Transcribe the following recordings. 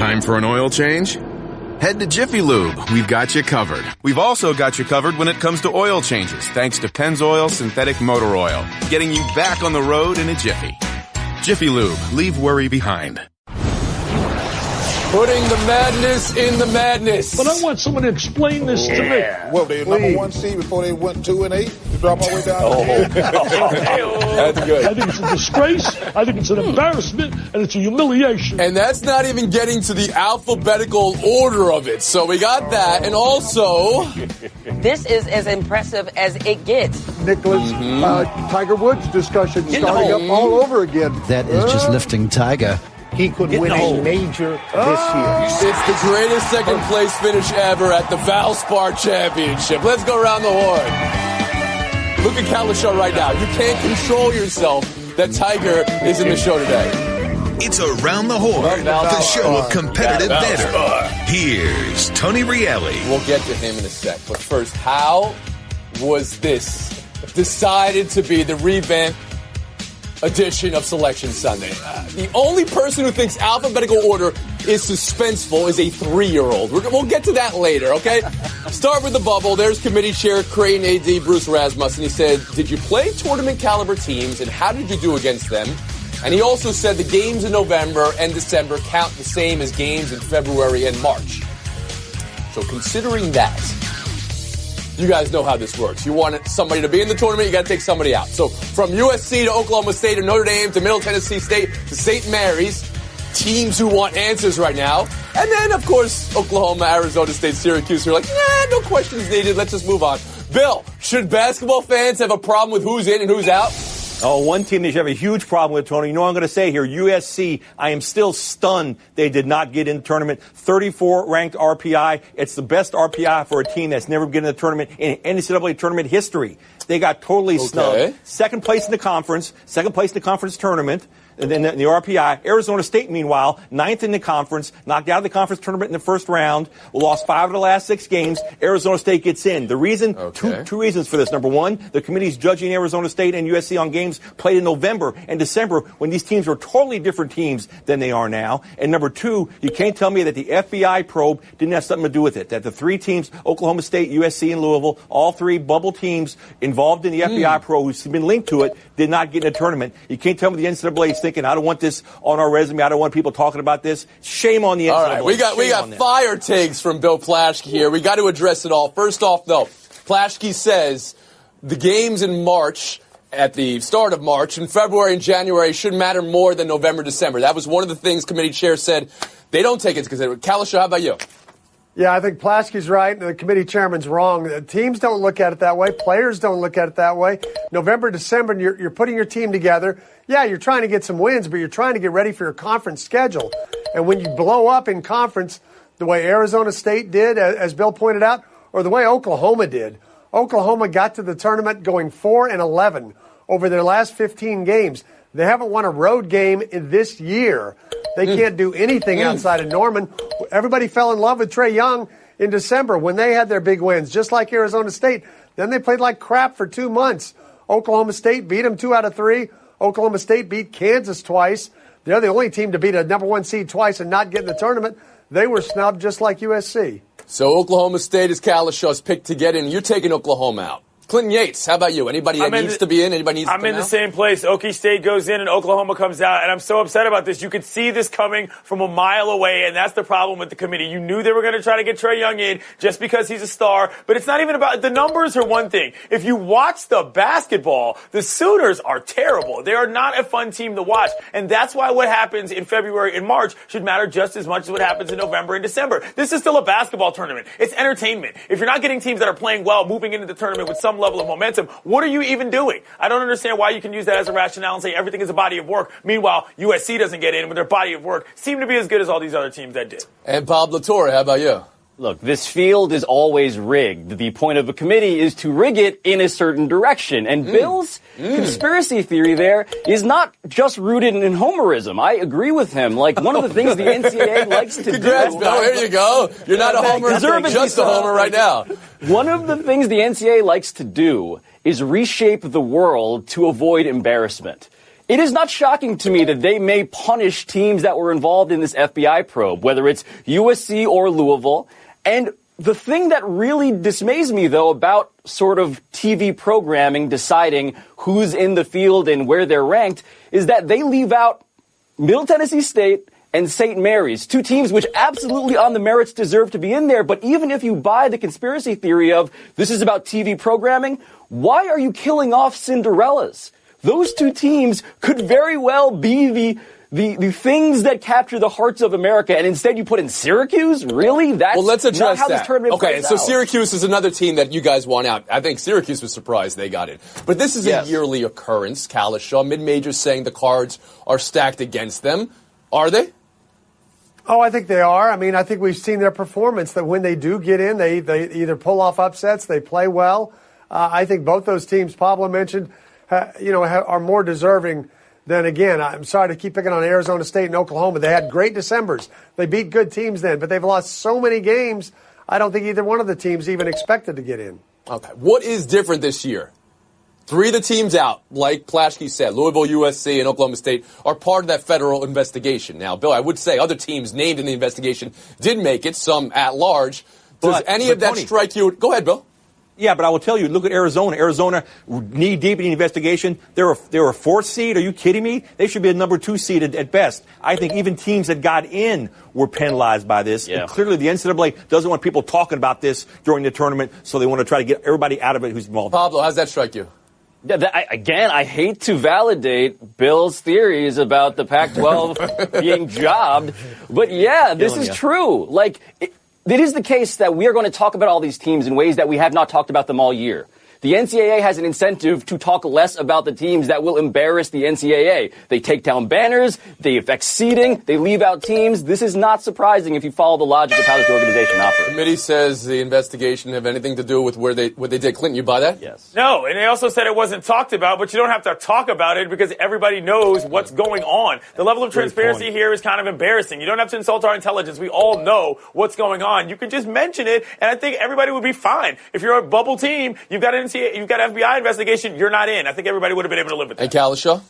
Time for an oil change? Head to Jiffy Lube. We've got you covered. We've also got you covered when it comes to oil changes, thanks to Pennzoil Synthetic Motor Oil, getting you back on the road in a jiffy. Jiffy Lube. Leave worry behind. Putting the madness in the madness. But I want someone to explain this to me. Well, they number 1 seed before they went 2-8 to drop all the way down. That's good. I think it's a disgrace. I think it's an embarrassment, and it's a humiliation. And that's not even getting to the alphabetical order of it. So we got that, and also this is as impressive as it gets. Nicholas Tiger Woods discussion starting up all over again. That is just lifting Tiger. He could win a major this year. It's the greatest second place finish ever at the Valspar Championship. Let's go around the horn. Look at Kalishaw right now. You can't control yourself that Tiger is in the show today. It's Around the Horn, the show of competitive banter. Here's Tony Reali. We'll get to him in a sec. But first, how was this decided to be the revamped edition of Selection Sunday? The only person who thinks alphabetical order is suspenseful is a 3-year-old. We'll get to that later, okay? Start with the bubble. There's committee chair Creighton AD Bruce Rasmussen. He said, did you play tournament caliber teams and how did you do against them? And he also said the games in November and December count the same as games in February and March. So considering that, you guys know how this works. You want somebody to be in the tournament, you got to take somebody out. So from USC to Oklahoma State to Notre Dame to Middle Tennessee State to St. Mary's, teams who want answers right now. And then, of course, Oklahoma, Arizona State, Syracuse, who are like, nah, no questions needed. Let's just move on. Bill, should basketball fans have a problem with who's in and who's out? Oh, one team they should have a huge problem with, Tony. You know what I'm going to say here? USC, I am still stunned they did not get in the tournament. 34 ranked RPI. It's the best RPI for a team that's never been in the tournament in NCAA tournament history. They got totally snubbed. Second place in the conference tournament. And then the RPI. Arizona State, meanwhile, 9th in the conference, knocked out of the conference tournament in the first round, lost 5 of the last 6 games. Arizona State gets in. The reason, two reasons for this. Number one, the committee's judging Arizona State and USC on games played in November and December when these teams were totally different teams than they are now. And number two, you can't tell me that the FBI probe didn't have something to do with it. That the 3 teams, Oklahoma State, USC, and Louisville, all 3 bubble teams involved in the FBI probe who's been linked to it, did not get in a tournament. You can't tell me the NCAA is thinking, I don't want this on our resume. I don't want people talking about this. Shame on the NCAA. All right, we got fire takes from Bill Plaschke here. We got to address it all. First off, though, Plaschke says the games in March, at the start of March, in February and January should matter more than November, December. That was one of the things committee chair said they don't take into consideration. Kalishaw, how about you? Yeah, I think Plaschke's right. The committee chairman's wrong. Teams don't look at it that way. Players don't look at it that way. November, December, you're putting your team together. Yeah, you're trying to get some wins, but you're trying to get ready for your conference schedule. And when you blow up in conference the way Arizona State did, as Bill pointed out, or the way Oklahoma did, Oklahoma got to the tournament going 4-11 over their last 15 games. They haven't won a road game in this year. They can't do anything outside of Norman. Everybody fell in love with Trae Young in December when they had their big wins, just like Arizona State. Then they played like crap for 2 months. Oklahoma State beat them 2 out of 3. Oklahoma State beat Kansas twice. They're the only team to beat a number 1 seed twice and not get in the tournament. They were snubbed just like USC. So Oklahoma State is Kalishaw's pick to get in. You're taking Oklahoma out. Clinton Yates, how about you? Anybody that needs to be in? Anybody needs to come out? I'm in the same place. Okie State goes in and Oklahoma comes out, and I'm so upset about this. You could see this coming from a mile away, and that's the problem with the committee. You knew they were going to try to get Trae Young in just because he's a star, but it's not even about – the numbers are one thing. If you watch the basketball, the Sooners are terrible. They are not a fun team to watch, and that's why what happens in February and March should matter just as much as what happens in November and December. This is still a basketball tournament. It's entertainment. If you're not getting teams that are playing well moving into the tournament with some level of momentum, what are you even doing? I don't understand why you can use that as a rationale and say everything is a body of work. Meanwhile, USC doesn't get in when their body of work seemed to be as good as all these other teams that did. And Bob Latore, how about you? Look, this field is always rigged. The point of a committee is to rig it in a certain direction. And Bill's conspiracy theory there is not just rooted in homerism. I agree with him. Like, one of the things the NCAA likes to Congrats, do... Bill. Here you go. You're not a homer, just a homer right now. One of the things the NCAA likes to do is reshape the world to avoid embarrassment. It is not shocking to me that they may punish teams that were involved in this FBI probe, whether it's USC or Louisville. And the thing that really dismays me, though, about sort of TV programming deciding who's in the field and where they're ranked is that they leave out Middle Tennessee State and St. Mary's, two teams which absolutely on the merits deserve to be in there. But even if you buy the conspiracy theory of this is about TV programming, why are you killing off Cinderellas? Those two teams could very well be the things that capture the hearts of America, and instead you put in Syracuse? Really? That's well, let's address not how that. this tournament Okay, plays so out. Syracuse is another team that you guys want out. I think Syracuse was surprised they got in. But this is a yearly occurrence, Kalishaw. Mid-majors saying the cards are stacked against them. Are they? Oh, I think they are. I mean, I think we've seen their performance that when they do get in, they either pull off upsets, they play well. I think both those teams Pablo mentioned, are more deserving than, again, I'm sorry to keep picking on Arizona State and Oklahoma. They had great Decembers. They beat good teams then, but they've lost so many games, I don't think either one of the teams even expected to get in. Okay. What is different this year? 3 of the teams out, like Plaschke said, Louisville, USC, and Oklahoma State, are part of that federal investigation. Now, Bill, I would say other teams named in the investigation did make it, some at large. Does any of that strike you? Go ahead, Bill. Yeah, but I will tell you, look at Arizona. Arizona, knee-deep in the investigation. They're a 4th seed. Are you kidding me? They should be a number 2 seed at best. I think even teams that got in were penalized by this. Yeah. And clearly the NCAA doesn't want people talking about this during the tournament, so they want to try to get everybody out of it who's involved. Pablo, how's that strike you? Again, I hate to validate Bill's theories about the Pac-12 being jobbed, but yeah, this is true. Like, it is the case that we are going to talk about all these teams in ways that we have not talked about them all year. The NCAA has an incentive to talk less about the teams that will embarrass the NCAA. They take down banners, they affect seeding, they leave out teams. This is not surprising if you follow the logic of how this organization operates. The committee says the investigation have anything to do with what they did. Clinton, you buy that? Yes. No, and they also said it wasn't talked about, but you don't have to talk about it because everybody knows what's going on. The level of transparency here is kind of embarrassing. You don't have to insult our intelligence. We all know what's going on. You can just mention it, and I think everybody would be fine. If you're a bubble team, you've got you've got an FBI investigation, you're not in. I think everybody would have been able to live with that. And Kalishaw?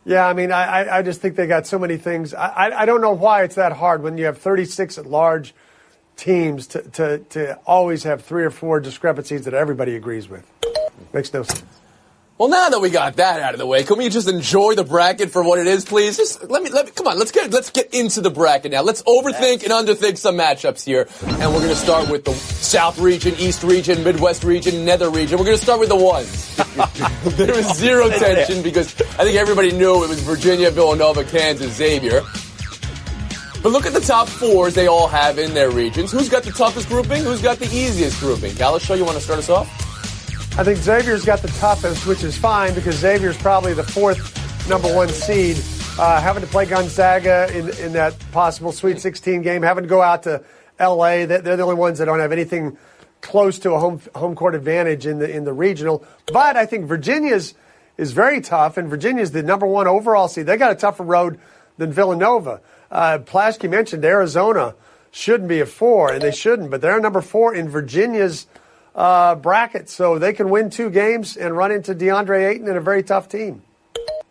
Yeah, I mean, I just think they got so many things. I don't know why it's that hard when you have 36 at-large teams to always have 3 or 4 discrepancies that everybody agrees with. Makes no sense. Well, now that we got that out of the way, can we just enjoy the bracket for what it is, please? Just let me come on, let's get into the bracket now. Let's overthink and underthink some matchups here. And we're going to start with the South region, East region, Midwest region, Nether region. We're going to start with the ones. There was zero tension because I think everybody knew it was Virginia, Villanova, Kansas, Xavier. But look at the top 4s they all have in their regions. Who's got the toughest grouping? Who's got the easiest grouping? Kalishaw, you want to start us off? I think Xavier's got the toughest, which is fine because Xavier's probably the 4th number 1 seed. Having to play Gonzaga in that possible Sweet 16 game, having to go out to L.A. They're the only ones that don't have anything close to a home court advantage in the regional. But I think Virginia's is very tough, and Virginia's the number 1 overall seed. They got a tougher road than Villanova. Plaschke mentioned Arizona shouldn't be a 4, and they shouldn't, but they're number 4 in Virginia's bracket, so they can win 2 games and run into DeAndre Ayton and a very tough team.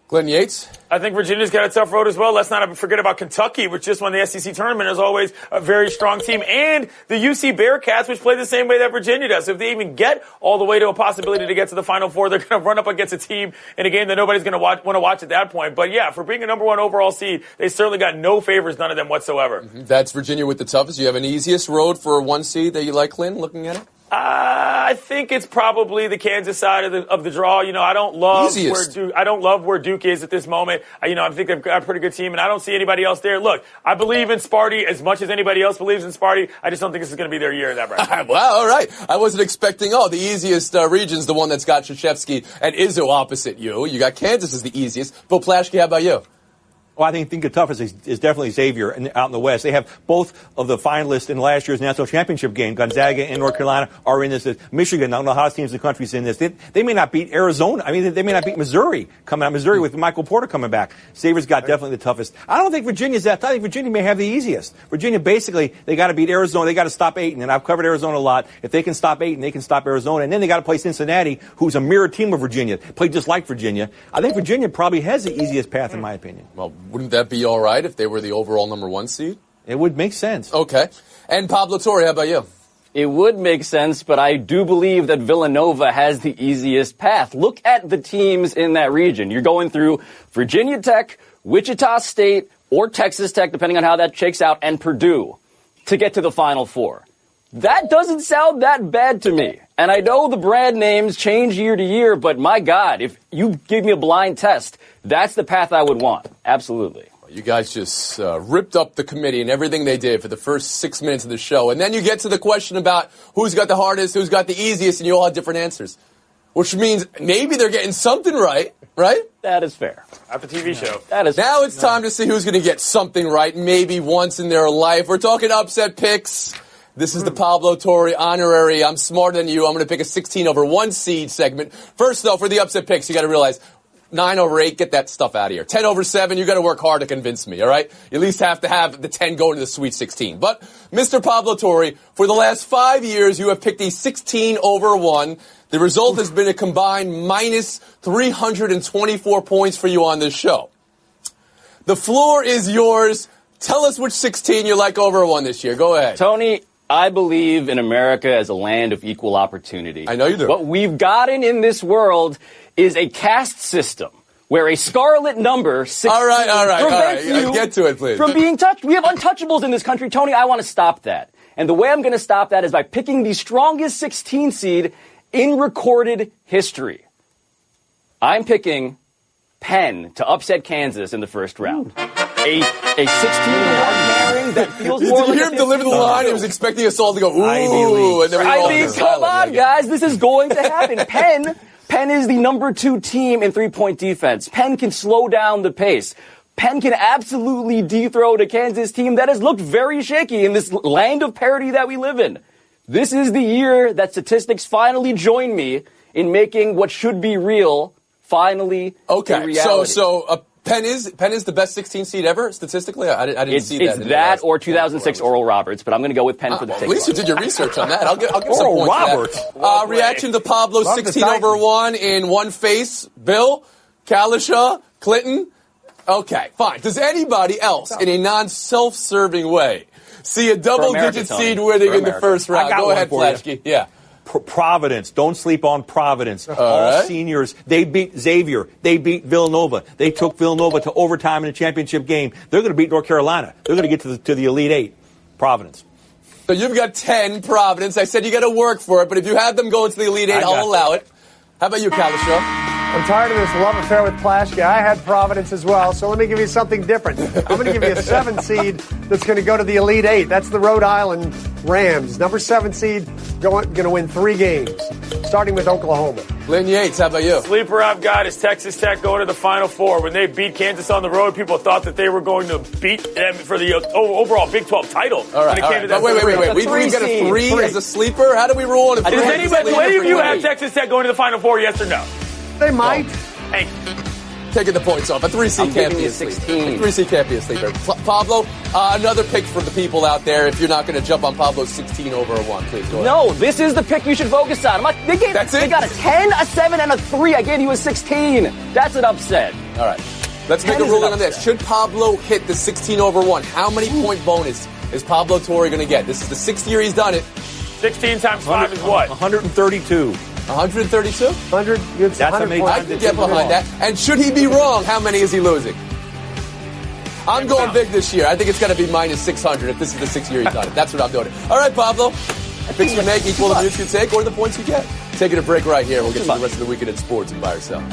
Glenn Yates? I think Virginia's got a tough road as well. Let's not forget about Kentucky, which just won the SEC tournament, is always a very strong team. And the UC Bearcats, which play the same way that Virginia does. So if they even get all the way to a possibility to get to the Final Four, they're going to run up against a team in a game that nobody's going to want to watch at that point. But yeah, for being a number 1 overall seed, they certainly got no favors, none of them whatsoever. Mm-hmm. That's Virginia with the toughest. You have an easiest road for a 1 seed that you like, Clint, looking at it? I think it's probably the Kansas side of the draw. You know, I don't love where Duke is at this moment. I think they've got a pretty good team, and I don't see anybody else there. Look, I believe in Sparty as much as anybody else believes in Sparty. I just don't think this is going to be their year in that bracket. Well, all right. I wasn't expecting, the easiest region's the one that's got Krzyzewski and Izzo opposite you. You got Kansas as the easiest. Bill Plaschke, how about you? Well, I think the toughest is definitely Xavier out in the West. They have both of the finalists in last year's national championship game. Gonzaga and North Carolina are in this. Michigan, I don't know how teams in the country is in this. They may not beat Arizona. I mean, they may not beat Missouri coming out. Missouri with Michael Porter coming back. Xavier's got definitely the toughest. I don't think Virginia's that. I think Virginia may have the easiest. Virginia, basically, they got to beat Arizona. They got to stop Ayton, and I've covered Arizona a lot. If they can stop Ayton, they can stop Arizona. And then they got to play Cincinnati, who's a mirror team of Virginia, played just like Virginia. I think Virginia probably has the easiest path, in my opinion. Well, wouldn't that be all right if they were the overall number 1 seed? It would make sense. Okay. And Pablo Torre, how about you? It would make sense, but I do believe that Villanova has the easiest path. Look at the teams in that region. You're going through Virginia Tech, Wichita State, or Texas Tech, depending on how that shakes out, and Purdue to get to the Final Four. That doesn't sound that bad to me. And I know the brand names change year to year, but my God, if you give me a blind test, that's the path I would want. Absolutely. You guys just ripped up the committee and everything they did for the first 6 minutes of the show. And then you get to the question about who's got the hardest, who's got the easiest, and you all had different answers. Which means maybe they're getting something right? That is fair. At the TV show. That is Now it's time to see who's going to get something right maybe once in their life. We're talking upset picks. This is the Pablo Torre honorary I'm smarter than you. I'm going to pick a 16 over 1 seed segment. First, though, for the upset picks, you got to realize 9 over 8, get that stuff out of here. 10 over 7, you got to work hard to convince me, all right? You at least have to have the 10 go into the Sweet 16. But, Mr. Pablo Torre, for the last 5 years, you have picked a 16 over 1. The result has been a combined minus 324 points for you on this show. The floor is yours. Tell us which 16 you like over 1 this year. Go ahead. Tony, I believe in America as a land of equal opportunity. I know you do. What we've gotten in this world is a caste system where a scarlet number 16 all right. prevents you Get to it, please. from being touched. We have untouchables in this country. Tony, I want to stop that. And the way I'm going to stop that is by picking the strongest 16 seed in recorded history. I'm picking Penn to upset Kansas in the first round. A 16-1 pairing that feels more like Did you hear him deliver the line? He was expecting us all to go, ooh. And then come on, guys. This is going to happen. Penn is the number 2 team in three-point defense. Penn can slow down the pace. Penn can absolutely dethrone a Kansas team that has looked very shaky in this land of parity that we live in. This is the year that statistics finally join me in making what should be real finally a reality. So Penn is the best 16 seed ever statistically. I didn't see that. It's that or 2006 Oral Roberts, but I'm going to go with Penn for the take. At least you did your research on that. I'll give some points Oral Roberts. to that. Reaction to Pablo 16 over 1 in one face. Bill, Kalisha, Clinton. Okay, fine. Does anybody else in a non-self-serving way see a double-digit seed winning in the first round? Go ahead, Flashkey. Yeah. Providence. Don't sleep on Providence. All seniors. They beat Xavier. They beat Villanova. They took Villanova to overtime in a championship game. They're going to beat North Carolina. They're going to get to the Elite Eight. Providence. So you've got 10, Providence. I said you got to work for it, but if you have them going to the Elite Eight, I'll allow it. How about you, Kalisha? I'm tired of this love affair with Plashka. I had Providence as well, so let me give you something different. I'm going to give you a 7 seed that's going to go to the Elite Eight. That's the Rhode Island Rams. Number 7 seed going to win 3 games, starting with Oklahoma. Lynn Yates, how about you? Sleeper I've got is Texas Tech going to the Final Four. When they beat Kansas on the road, people thought that they were going to beat them for the overall Big 12 title. All right. Wait. We've got a 3 as a sleeper? How do we roll on a 3? Does anybody, any of you have Texas Tech going to the Final Four, yes or no? They might. Hey. Taking the points off. A 3C can't be a 16. 3C can't be a sleeper. Pablo, another pick for the people out there. If you're not going to jump on Pablo's 16 over a 1, please go ahead. No, this is the pick you should focus on. They got a 10, a 7, and a 3. I gave you a 16. That's an upset. All right. Let's make a ruling on this. Should Pablo hit the 16 over 1, how many point bonus is Pablo Torre going to get? This is the 6th year he's done it. 16 times 5 is what? 132. 132? 100. That's I can get behind that. And should he be wrong, how many is he losing? I'm going big this year. I think it's going to be minus 600 if this is the 6th year he's done it. That's what I'm doing. All right, Pablo. The picks you make equal the views you take or the points you get. Taking a break right here. We'll get to the rest of the weekend in sports and buy or sell.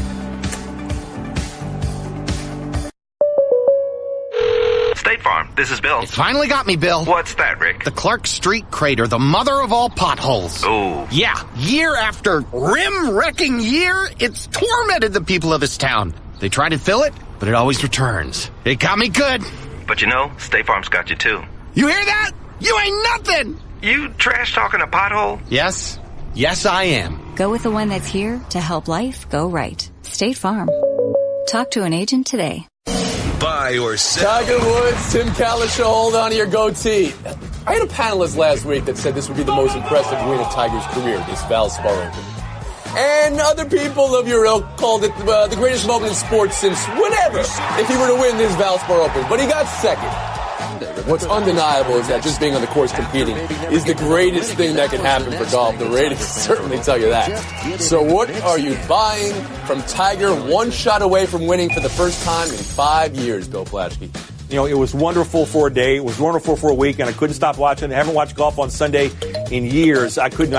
State Farm, this is Bill. It finally got me, Bill. What's that, Rick? The Clark Street crater, the mother of all potholes. Oh. Yeah, year after rim-wrecking year, it's tormented the people of this town. They tried to fill it, but it always returns. It got me good. But you know, State Farm's got you too. You hear that? You ain't nothing! You trash talking a pothole? Yes. Yes, I am. Go with the one that's here to help life go right. State Farm. Talk to an agent today. Buy or sell. Tiger Woods, Tim Kalisha, hold on to your goatee. I had a panelist last week that said this would be the most impressive win of Tiger's career, this Valspar Open. And other people of your ilk called it the greatest moment in sports since whenever, if he were to win this Valspar Open. But he got second. What's undeniable is that just being on the course competing is the greatest thing that can happen for golf. The ratings certainly tell you that. So what are you buying from Tiger, one shot away from winning for the first time in 5 years, Bill Plaschke? You know, it was wonderful for a day. It was wonderful for a week, and I couldn't stop watching. I haven't watched golf on Sunday in years. I couldn't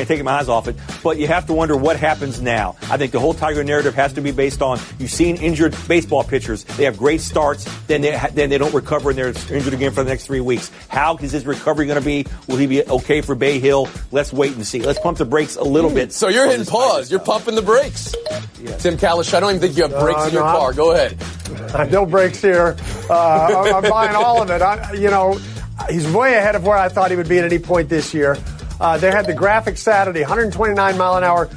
take my eyes off it. But you have to wonder what happens now. I think the whole Tiger narrative has to be based on you've seen injured baseball pitchers. They have great starts, then they don't recover, and they're injured again for the next 3 weeks. How is his recovery going to be? Will he be okay for Bay Hill? Let's wait and see. Let's pump the brakes a little bit. So you're hitting pause. You're pumping the brakes. Yes. Tim Kalish, I don't even think you have brakes in your car. Go ahead. No brakes here. I'm buying all of it. He's way ahead of where I thought he would be at any point this year. They had the graphic Saturday, 129 mile an hour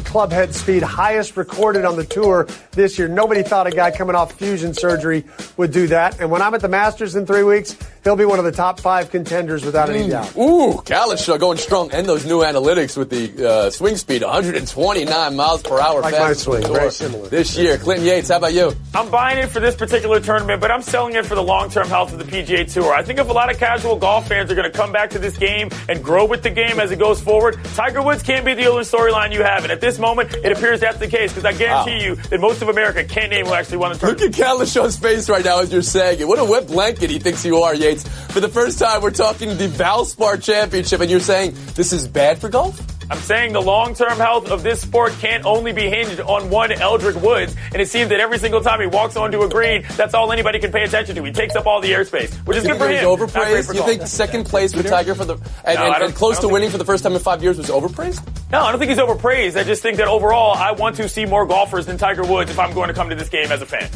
club head speed, highest recorded on the tour this year. Nobody thought a guy coming off fusion surgery would do that. And when I'm at the Masters in 3 weeks, he'll be one of the top 5 contenders without any doubt. Ooh, Kalish going strong. And those new analytics with the swing speed, 129 miles per hour. Like my swing, very similar. This year. Clinton Yates, how about you? I'm buying it for this particular tournament, but I'm selling it for the long-term health of the PGA Tour. I think if a lot of casual golf fans are going to come back to this game and grow with the game as it goes forward, Tiger Woods can't be the only storyline you have. And at this moment, it appears that's the case, because I guarantee you that most of America can't name who actually won the tournament. Look at Kalish's face right now as you're saying it. What a wet blanket he thinks you are, Yates. For the first time, we're talking the Valspar Championship, and you're saying this is bad for golf? I'm saying the long-term health of this sport can't only be hinged on one Eldrick Woods, and it seems that every single time he walks onto a green, that's all anybody can pay attention to. He takes up all the airspace, which is good for him. He's overpraised? You think second place with Tiger for and close to winning for the first time in 5 years was overpraised? No, I don't think he's overpraised. I just think that overall, I want to see more golfers than Tiger Woods if I'm going to come to this game as a fan.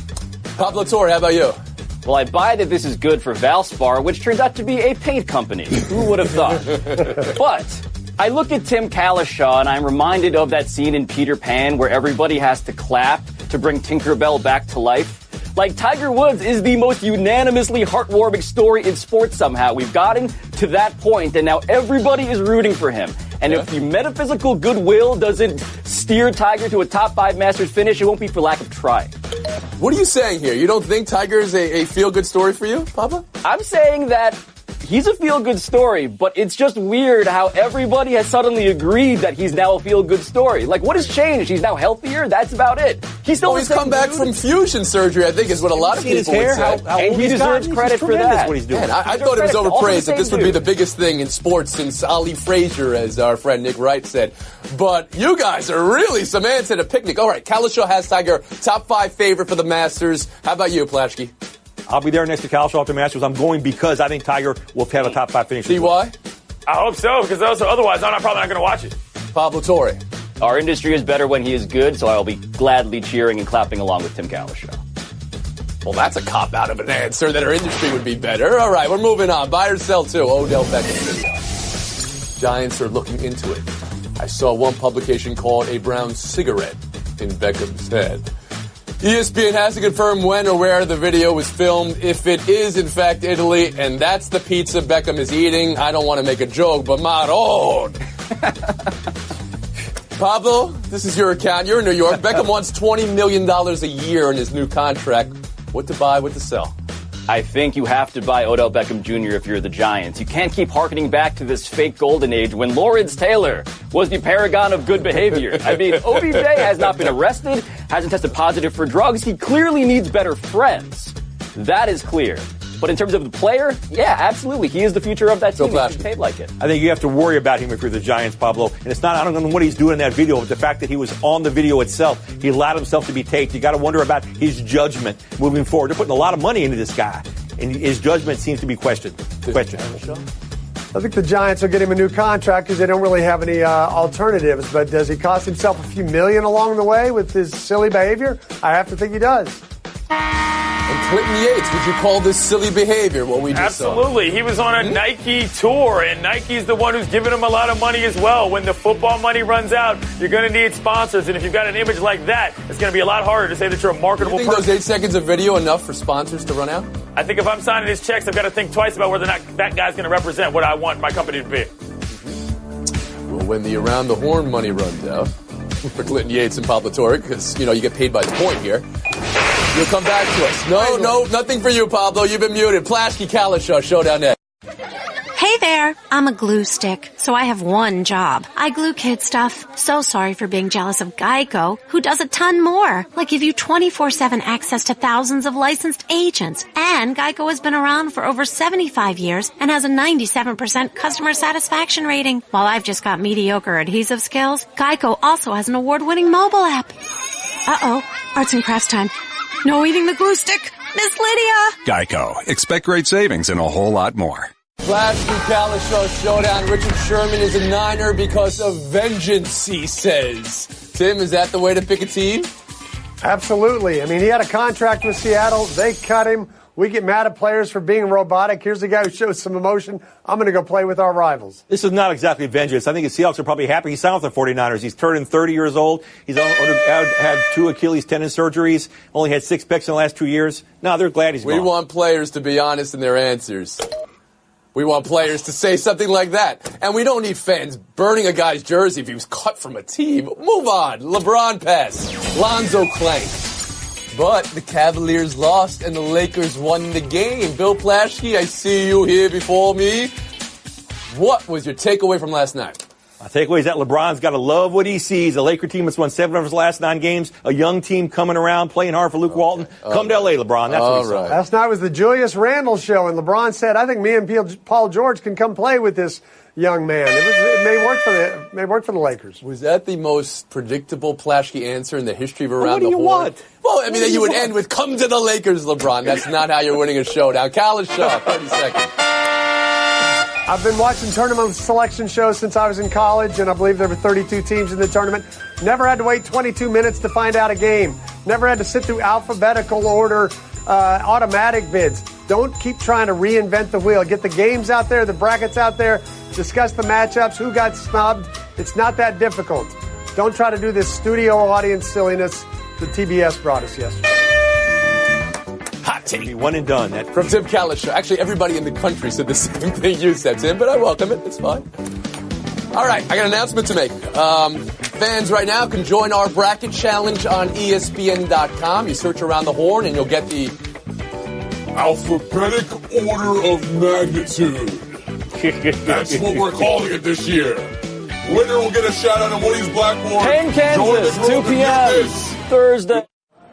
Pablo Torre, how about you? Well, I buy that this is good for Valspar, which turns out to be a paint company. Who would have thought? But I look at Tim Kalisha, and I'm reminded of that scene in Peter Pan where everybody has to clap to bring Tinkerbell back to life. Like, Tiger Woods is the most unanimously heartwarming story in sports somehow. We've gotten to that point, and now everybody is rooting for him. And if the metaphysical goodwill doesn't steer Tiger to a top 5 Masters finish, it won't be for lack of trying. What are you saying here? You don't think Tiger is a feel-good story for you, Papa? I'm saying that he's a feel-good story, but it's just weird how everybody has suddenly agreed that he's now a feel-good story. Like, what has changed? He's now healthier? That's about it. He's still he's come back from fusion surgery, I think, is what a lot of people would say. And he deserves credit for that. What he's doing. Man, I thought it was overpraised that this would be the biggest thing in sports since Ali Frazier, as our friend Nick Wright said. But you guys are really some ants at a picnic. All right, Kalisha has Tiger top 5 favorite for the Masters. How about you, Plaschke? I'll be there next to Kalisha after Masters. I'm going because I think Tiger will have a top 5 finish. See why? I hope so, because otherwise I'm probably not going to watch it. Pablo Torre. Our industry is better when he is good, so I'll be gladly cheering and clapping along with Tim Kalisha. Well, that's a cop-out of an answer that our industry would be better. All right, we're moving on. Buy or sell, too. Odell Beckham video. Giants are looking into it. I saw one publication call it a brown cigarette in Beckham's head. ESPN has to confirm when or where the video was filmed. If it is, in fact, Italy, and that's the pizza Beckham is eating, I don't want to make a joke, but Marod. Pablo, this is your account. You're in New York. Beckham wants $20 million a year in his new contract. What to buy, what to sell? I think you have to buy Odell Beckham Jr. if you're the Giants. You can't keep hearkening back to this fake golden age when Lawrence Taylor was the paragon of good behavior. I mean, OBJ has not been arrested, hasn't tested positive for drugs. He clearly needs better friends. That is clear. But in terms of the player, yeah, absolutely. He is the future of that team. He's paid like it. I think you have to worry about him if you're the Giants, Pablo. And it's not, I don't know what he's doing in that video, but the fact that he was on the video itself, he allowed himself to be taped. You got to wonder about his judgment moving forward. They're putting a lot of money into this guy, and his judgment seems to be questioned. I think the Giants will get him a new contract because they don't really have any alternatives. But does he cost himself a few million along the way with his silly behavior? I have to think he does. And Clinton Yates, would you call this silly behavior, what we just saw? Absolutely. He was on a Nike tour, and Nike's the one who's giving him a lot of money as well. When the football money runs out, you're going to need sponsors, and if you've got an image like that, it's going to be a lot harder to say that you're a marketable person. You think those 8 seconds of video enough for sponsors to run out? I think if I'm signing his checks, I've got to think twice about whether or not that guy's going to represent what I want my company to be. Well, when the Around the Horn money runs out for Clinton Yates and Pablo Torre, because, you get paid by the point here, you'll come back to us. No, nothing for you, Pablo. You've been muted. Plaschke Kalishaw, Showdown Net. Hey there, I'm a glue stick, so I have one job. I glue kid stuff. So sorry for being jealous of Geico, who does a ton more, like give you 24/7 access to thousands of licensed agents. And Geico has been around for over 75 years and has a 97% customer satisfaction rating. While I've just got mediocre adhesive skills, Geico also has an award-winning mobile app. Uh-oh, arts and crafts time. No eating the glue stick, Miss Lydia! Geico. Expect great savings and a whole lot more. Plaschke Kalishaw Showdown. Richard Sherman is a Niner because of vengeance, he says. Tim, is that the way to pick a team? Absolutely. I mean, he had a contract with Seattle. They cut him. We get mad at players for being robotic. Here's a guy who shows some emotion. I'm going to go play with our rivals. This is not exactly vengeance. I think the Seahawks are probably happy he signed with the 49ers. He's turning 30 years old. He's had 2 Achilles tendon surgeries, only had 6 picks in the last 2 years. No, they're glad he's gone. We want players to be honest in their answers. We want players to say something like that. And we don't need fans burning a guy's jersey if he was cut from a team. Move on. LeBron pass. Lonzo clank. But the Cavaliers lost and the Lakers won the game. Bill Plaschke, I see you here before me. What was your takeaway from last night? My takeaway is that LeBron's got to love what he sees. The Laker team has won 7 of his last 9 games. A young team coming around, playing hard for Luke Walton. Come to L.A., LeBron. That's what he saw. Last night was the Julius Randle show, and LeBron said, I think me and Paul George can come play with this young man. It may work for the Lakers. Was that the most predictable Plaschke answer in the history of Around the Horn? What do you want? Well, I mean, that you would end with, come to the Lakers, LeBron. That's not how you're winning a showdown. Kalishaw, 30 seconds. I've been watching tournament selection shows since I was in college, and I believe there were 32 teams in the tournament. Never had to wait 22 minutes to find out a game. Never had to sit through alphabetical order, automatic bids. Don't keep trying to reinvent the wheel. Get the games out there, the brackets out there, discuss the matchups, who got snubbed. It's not that difficult. Don't try to do this studio audience silliness that TBS brought us yesterday. Hot take. One and done. From Tim Kalishaw. Actually, everybody in the country said the same thing you said, Tim, but I welcome it. It's fine. All right, I got an announcement to make. Fans right now can join our bracket challenge on ESPN.com. You search Around the Horn, and you'll get the alphabetic order of magnitude. That's what we're calling it this year. Winner will get a shout out on Woody's Blackboard. Penn, Kansas, 2 p.m. Thursday.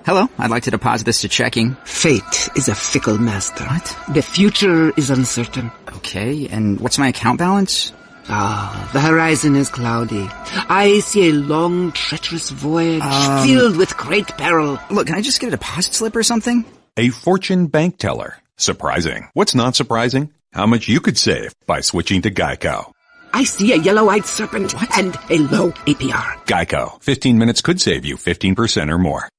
Hello, I'd like to deposit this to checking. Fate is a fickle master. What? The future is uncertain. Okay, and what's my account balance? The horizon is cloudy. I see a long, treacherous voyage filled with great peril. Look, can I just get a deposit slip or something? A fortune bank teller. Surprising. What's not surprising? How much you could save by switching to Geico. I see a yellow-eyed serpent and a low APR. Geico. 15 minutes could save you 15% or more.